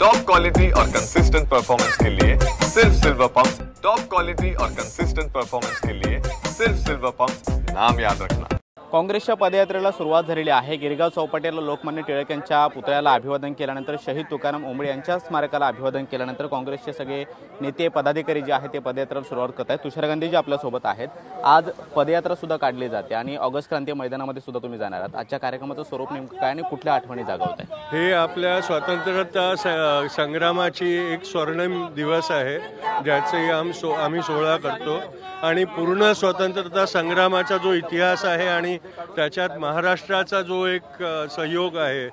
Top quality और consistent performance के लिए सिर्फ सिल्वर पंप्स। टॉप क्वालिटी और कंसिस्टेंट परफॉर्मेंस के लिए सिर्फ सिल्वर पंप्स, नाम याद रखना। काँग्रेसच्या पदयात्रेला सुरुवात झालेली आहे। गिरगाव चौपाटीला लोकमान्य टिळक यांच्या पुतळ्याला अभिवादन केल्यानंतर शहीद तुकाराम ओंबळे यांच्या स्मारकाला अभिवादन केल्यानंतर काँग्रेसचे सगळे नेते पदाधिकारी जे आहेत ते पदयात्रेला सुरुवात करत आहेत। तुषार गांधी जी आपल्या सोबत आहेत। आज पदयात्रा सुद्धा काढली जाते आणि ऑगस्ट क्रांती मैदानामध्ये सुद्धा तुम्ही जाणार आहात। आजच्या कार्यक्रमाचं स्वरूप नेमकं काय आणि कुठल्या आठवणी जागवत आहे? हे आपल्या स्वातंत्र्यता संग्रामाची एक स्वर्णिम दिवस आहे, ज्याचे आम्ही सोहळा करतो आणि पूर्ण स्वतंत्रता संग्रामाचा जो इतिहास आहे आणि त्याच्यात महाराष्ट्राचा जो एक सहयोग आहे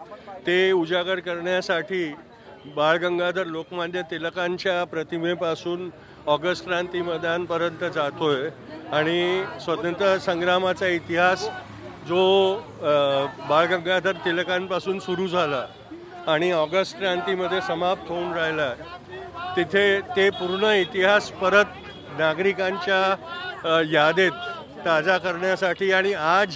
ते उजागर करण्यासाठी बाळ गंगाधर लोकमान्य टिळकांच्या प्रतिमेपासून ऑगस्ट क्रांती मैदानपर्यंत जातोय आणि स्वतंत्र संग्रामाचा इतिहास जो बाळ गंगाधर टिळकांपासून सुरू झाला आणि ऑगस्ट क्रांतीमध्ये समाप्त होऊन राहिला, तिथे ते पूर्ण इतिहास परत नागरिकांच्या यादीत ताजा करण्यासाठी आणि आज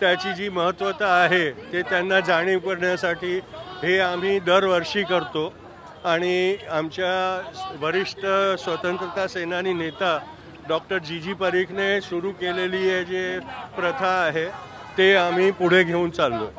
त्याची जी महत्त्वता आहे ते त्यांना जाणीव करण्यासाठी हे आम्ही दरवर्षी करतो। आणि आमच्या वरिष्ठ स्वतंत्रता सेनानी नेता डॉक्टर जी परीखने सुरू केलेली हे जे प्रथा आहे ते आम्ही पुढे घेऊन चाललो।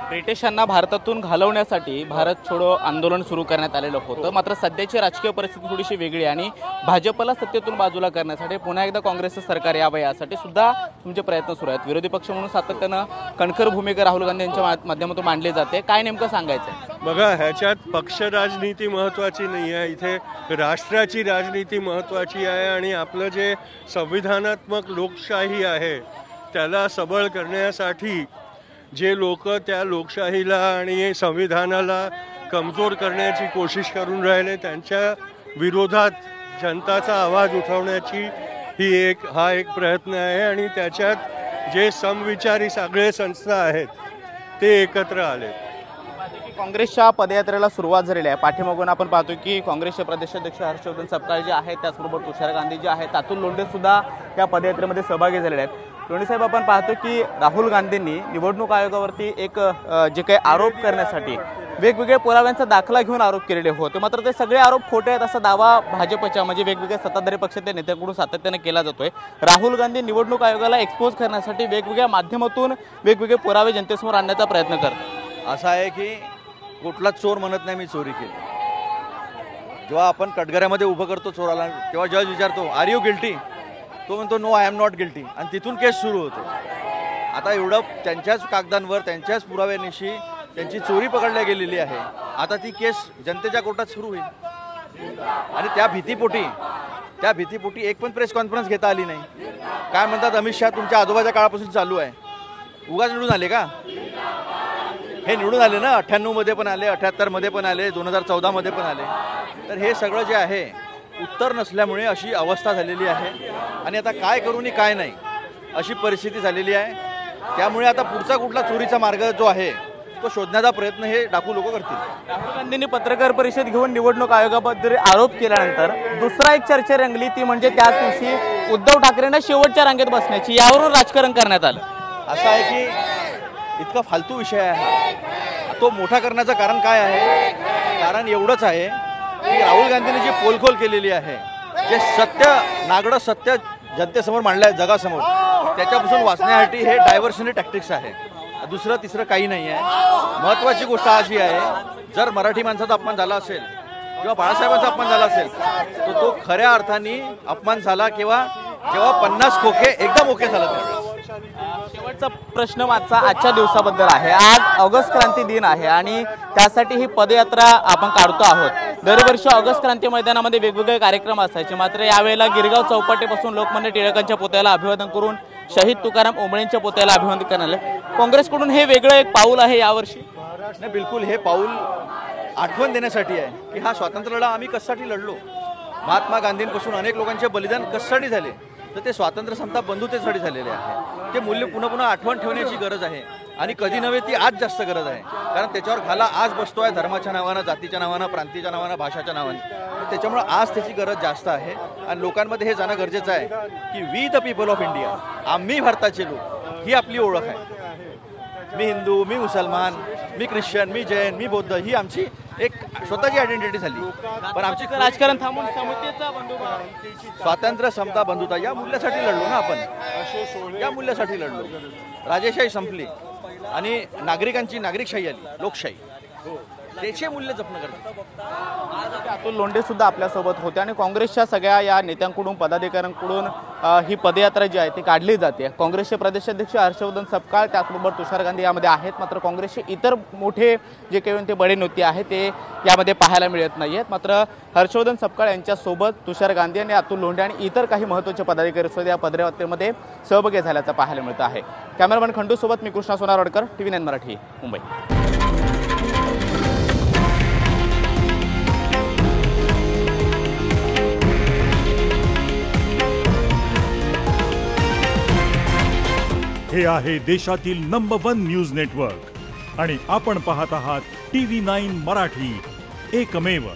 ब्रिटिशांना भारतातून घालवण्यासाठी भारत छोडो आंदोलन सुरू करण्यात आलेलं होतं, मात्र सध्याची राजकीय परिस्थिती थोडीशी वेगळी आणि भाजपला सत्तेतून बाजूला करण्यासाठी पुन्हा एकदा काँग्रेसचं सरकार यावं यासाठी सुद्धा तुमचे प्रयत्न सुरू आहेत। विरोधी पक्ष म्हणून सातत्यानं कणखर भूमिका राहुल गांधी यांच्या माध्यमातून मांडली जाते। काय नेमकं सांगायचं? बघा, ह्याच्यात पक्ष राजनीती महत्त्वाची नाही आहे, इथे राष्ट्राची राजनीती महत्त्वाची आहे आणि आपलं जे संविधानात्मक लोकशाही आहे त्याला सबळ करण्यासाठी जे लोक त्या लोकशाहीला आणि संविधानाला कमजोर करण्याची कोशिश करून राहिले त्यांच्या विरोधात जनताचा आवाज उठवण्याची हा एक प्रयत्न आहे आणि त्याच्यात जे समविचारी सगळे संस्था आहेत ते एकत्र आले। काँग्रेसच्या पदयात्रेला सुरुवात झालेली आहे। पाठीमागून आपण पाहतो की काँग्रेसचे प्रदेशाध्यक्ष हर्षवर्धन सपकाळ जे आहेत, त्याचबरोबर तुषार गांधी जे आहेत, अतुल लोंढे सुद्धा या पदयात्रेमध्ये सहभागी झालेले आहेत। लोंढे साहेब, आपण पाहतो की राहुल गांधींनी निवडणूक आयोगावरती एक जे काही आरोप करण्यासाठी वेगवेगळ्या पुराव्यांचा दाखला घेऊन आरोप केलेले होते, मात्र ते सगळे आरोप खोटे आहेत असा दावा भाजपच्या म्हणजे वेगवेगळ्या सत्ताधारी पक्षाच्या नेत्यांकडून सातत्याने केला जातोय। राहुल गांधी निवडणूक आयोगाला एक्सपोज करण्यासाठी वेगवेगळ्या माध्यमातून वेगवेगळे पुरावे जनतेसमोर आणण्याचा प्रयत्न करतात। असं आहे की कुठला चोर म्हणत नाही मी चोरी केली। जेव्हा आपण कटघऱ्यामध्ये उभं करतो चोराला, तेव्हा जज विचारतो आर यू गिल्टी, तो म्हणतो no I am not guilty आणि तिथून केस सुरू होतो। आता एवढं त्यांच्याच कागदांवर त्यांच्याच पुराव्यानिशी त्यांची चोरी पकडल्या गेलेली आहे, आता ती केस जनतेच्या कोर्टात सुरू होईल आणि त्या भीतीपोटी एक पण प्रेस कॉन्फरन्स घेता आली नाही। काय म्हणतात, अमित शहा तुमच्या आजोबाच्या काळापासून चालू आहे, उगाच निवडून आले का? हे निवडून आले ना, 98 मध्ये पण आले, 78 मध्ये पण आले, 2014 मध्ये पण आले। तर हे सगळं जे आहे उत्तर नसल्यामुळे अशी अवस्था झालेली आहे आणि आता काय करू आणि काय नाही अशी परिस्थिती झालेली आहे। त्यामुळे आता पुढचा कुठला चोरीचा मार्ग जो आहे तो शोधण्याचा प्रयत्न हे डाकू लोक करतील। राहुल गांधींनी पत्रकार परिषद घेऊन निवडणूक आयोगाबद्दल आरोप केल्यानंतर दुसरा एक चर्चा रंगली, ती म्हणजे त्याच दिवशी उद्धव ठाकरेंना शेवटच्या रांगेत बसण्याची, यावरून राजकारण करण्यात आलं। असं आहे की इतका फालतू विषय आहे, तो मोठा करण्याचं कारण काय आहे? कारण एवढंच आहे की राहुल गांधींनी जी पोलखोल केलेली आहे, जे नागडं सत्य जनतेसमोर मांडलं आहे जगासमोर, त्याच्यापासून वाचण्यासाठी हे डायव्हर्शनरी टॅक्टिक्स आहे, दुसरं तिसरं काही नाही आहे। महत्त्वाची गोष्ट अशी आहे, जर मराठी माणसाचा अपमान झाला असेल किंवा बाळासाहेबांचा अपमान झाला असेल तर तो खऱ्या अर्थाने अपमान झाला जेव्हा 50 खोके एकदम ओके झाला। शेवटचा प्रश्न माझा आजच्या दिवसाबद्दल आहे। आज ऑगस्ट क्रांती दिन आहे आणि त्यासाठी ही पदयात्रा आपण काढतो आहोत। दरवर्षी ऑगस्ट क्रांती मैदानामध्ये वेगवेगळे कार्यक्रम असायचे, मात्र यावेळेला गिरगाव चौपाटीपासून लोकमान्य टिळकांच्या पुतळ्याला अभिवादन करून शहीद तुकाराम ओंबळेंच्या पुतळ्याला अभिवादन करण्यात आलं। काँग्रेसकडून हे वेगळं एक पाऊल आहे यावर्षी? नाही, बिलकुल हे पाऊल आठवण देण्यासाठी आहे की हा स्वातंत्र्य लढा आम्ही कशासाठी लढलो, महात्मा गांधींपासून अनेक लोकांचे बलिदान कशासाठी झाले, तर ते स्वातंत्र्य समता बंधुतेसाठी झालेले आहे। ते मूल्य पुन्हा पुन्हा आठवण ठेवण्याची गरज आहे आणि कधी नव्हे ती आज जास्त गरज आहे, कारण त्याच्यावर खाला आज बसतोय धर्माच्या नावानं, जातीच्या नावानं, प्रांतीच्या नावानं, भाषाच्या नावानं। त्याच्यामुळे आज त्याची गरज जास्त आहे आणि लोकांमध्ये हे जाणं गरजेचं आहे की we the people of India, आम्ही भारताचे लोक, ही आपली ओळख आहे। मी हिंदू, मी मुसलमान, मी ख्रिश्चन, मी जैन, मी बौद्ध, ही आमची एक स्वतःची आयडेंटिटी झाली. पण आमची राजकारण थांबून समतेचा बंधुभाव, स्वातंत्र्य, समता, बंधुता या मूल्यासाठी लढलो ना आपण. या मूल्यासाठी लढलो. राजेशाही संपली आणि नागरिकांची नागरिकशाही आली, लोकशाही. त्याचे मूल्य जपणं गरजेचं. अतुल लोंढे सुद्धा आपल्यासोबत होते आणि काँग्रेसच्या सगळ्या या नेत्यांकडून, पदाधिकाऱ्यांकडून ही पदयात्रा जी आहे ती काढली जाते. काँग्रेसचे प्रदेशाध्यक्ष हर्षवर्धन सपकाळ, त्याचबरोबर तुषार गांधी यामध्ये आहेत. मात्र काँग्रेसचे इतर मोठे जे काही ते बडे नेते आहेत ते यामध्ये पाहायला मिळत नाही आहेत. मात्र हर्षवर्धन सपकाळ यांच्यासोबत तुषार गांधी आणि अतुल लोंढे आणि इतर काही महत्त्वाचे पदाधिकारी सुद्धा या पदयात्रेमध्ये सहभागी झाल्याचं पाहायला मिळतं आहे. कॅमेरामॅन खंडूसोबत मी कृष्णा सोनारवाडकर, TV9 मराठी, मुंबई. हे आहे देशातील नंबर 1 न्यूज नेटवर्क आणि आपण पाहत आहात TV9 मराठी, एकमेव.